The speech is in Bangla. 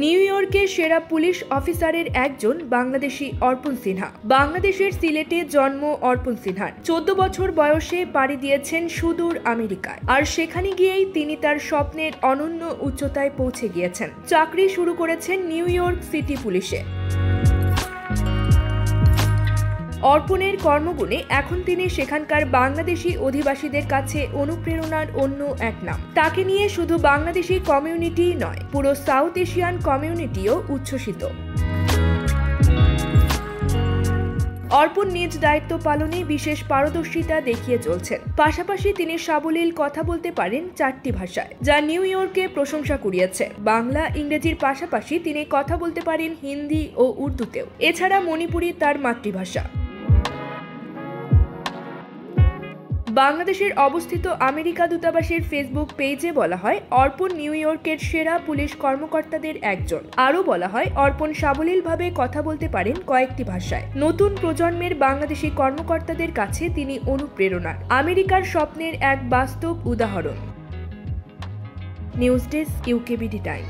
নিউ ইয়র্কের সেরা পুলিশ অফিসারের একজন বাংলাদেশি অর্পণ সিনহা। বাংলাদেশের সিলেটে জন্ম অর্পণ সিনহার। 14 বছর বয়সে পাড়ি দিয়েছেন সুদূর আমেরিকায়, আর সেখানে গিয়েই তিনি তার স্বপ্নের অনন্য উচ্চতায় পৌঁছে গিয়েছেন। চাকরি শুরু করেছেন নিউ ইয়র্ক সিটি পুলিশে। অর্পণের কর্মগুণে এখন তিনি সেখানকার বাংলাদেশি অধিবাসীদের কাছে অনুপ্রেরণার অন্য এক নাম। তাকে নিয়ে শুধু বাংলাদেশি কমিউনিটিই নয়, পুরো সাউথ এশিয়ান কমিউনিটিও উচ্ছ্বসিত। অর্পণ নিজ দায়িত্ব পালনে বিশেষ পারদর্শিতা দেখিয়ে চলছেন। পাশাপাশি তিনি সাবলীল কথা বলতে পারেন 4টি ভাষায়, যা নিউ ইয়র্কে প্রশংসা কুড়িয়েছে। বাংলা, ইংরেজির পাশাপাশি তিনি কথা বলতে পারেন হিন্দি ও উর্দুতেও। এছাড়া মণিপুরি তার মাতৃভাষা। বাংলাদেশের অবস্থিত আমেরিকা দূতাবাসের ফেসবুক পেজে বলা হয়, অর্পণ নিউ ইয়র্কের সেরা পুলিশ কর্মকর্তাদের একজন। আরও বলা হয়, অর্পণ সাবলীলভাবে কথা বলতে পারেন কয়েকটি ভাষায়। নতুন প্রজন্মের বাংলাদেশি কর্মকর্তাদের কাছে তিনি অনুপ্রেরণার, আমেরিকার স্বপ্নের এক বাস্তব উদাহরণ। News desk, UKBD time.